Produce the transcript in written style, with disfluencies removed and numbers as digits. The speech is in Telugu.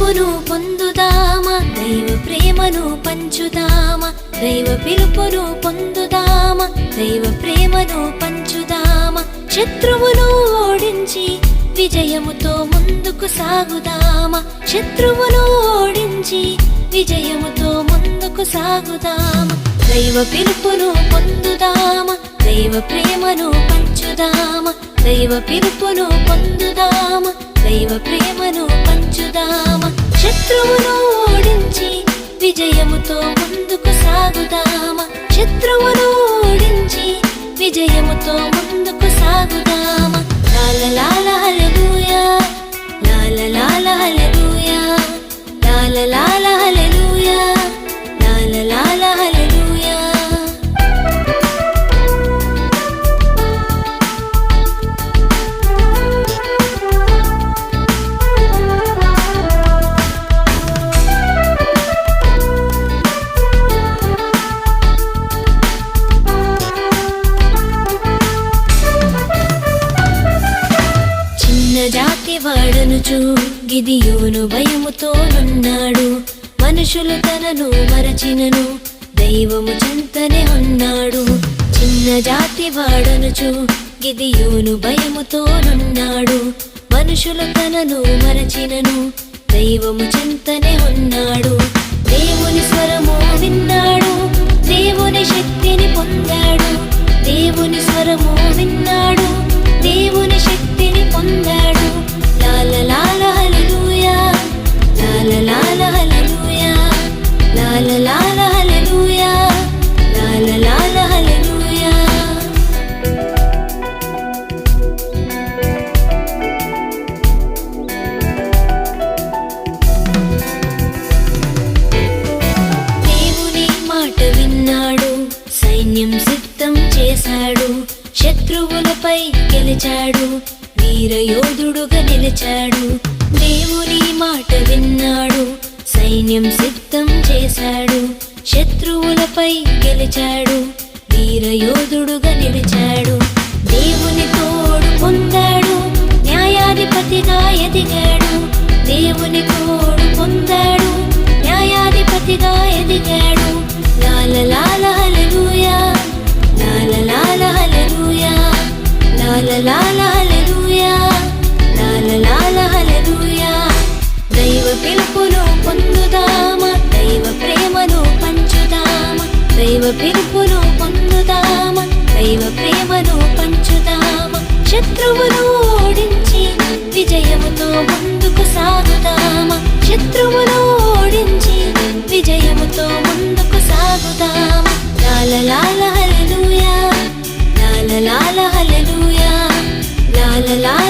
పిలుపును పొందుదామా, దైవ ప్రేమను పంచుదామా. దైవ పిలుపును పొందుదామా, దైవ ప్రేమను పంచుదామా. శత్రువును ఓడించి విజయముతో ముందుకు సాగుదామా. శత్రువును ఓడించి విజయముతో ముందుకు సాగుదామా. దైవ పిలుపును పొందుదామా, దైవ ప్రేమను పంచుదామా. దైవ పిలుపును పొందుదామా, దైవ ప్రేమను పంచుదామా. శత్రువును ఓడించి విజయముతో ముందుకు సాగుదామా. శత్రువును ఓడించి విజయముతో ముందుకు సాగుదామా. లాల లాల హల్లెలూయా, లాల లాల హల్లెలూయా, లాల లాల హల్లెలూయా, లాల లాల హల్లెలూయా. జాతి వాడనుచు గిదియోను భయముతోనున్నాడు. మనుషులు తనను మరచినను దైవము చెంతనే ఉన్నాడు. చిన్న జాతి వాడనుచు గిదియోను భయముతోనున్నాడు. మనుషులు తనను మరచినను దైవము చెంతనే ఉన్నాడు. దేవుని స్వరము విన్నాడు, దేవుని శక్తిని పొందాడు. దేవుని స్వరము విన్నాడు, దేవుని శక్తిని పొందాడు. లాల లాల హల్లెలూయా, లాల లాల హల్లెలూయా, లాల లాల హల్లెలూయా, లాల లాల హల్లెలూయా. దేవుని మాట విన్నాడు, సైన్యం సిద్ధం చేశాడు. శత్రువులపై గెలిచాడు, వీరయోధుడుగా నిలిచాడు. దేవుని మాట విన్నాడు, సైన్యం సిద్ధం చేశాడు. శత్రువులపై గెలిచాడు, వీరయోధుడుగా నిలిచాడు. దేవుని తోడు పొందాడు, న్యాయాధిపతిగా ఎదిగాడు. దేవుని తోడు పొందాడు, న్యాయాధిపతిగా ఎదిగాడు. లాల లాల హల్లెలూయా, లాల లాల హల్లెలూయా, లాల లాల హల్లెలూయా, లాల లాల హల్లెలూయా. దైవ పిలుపును పొందుదామా, దైవ ప్రేమను పంచుదామా. దైవ పిలుపును పొందుదామా, దైవ ప్రేమను పంచుదామా. శత్రువును ఓడించి విజయముతో ముందుకు సాగుదామా. శత్రువును ఓడించి విజయముతో ముందుకు సాగుదామా. లాల లాల హల్లెలూయా, లాల లాల హల్లెలూయా, లాల లాల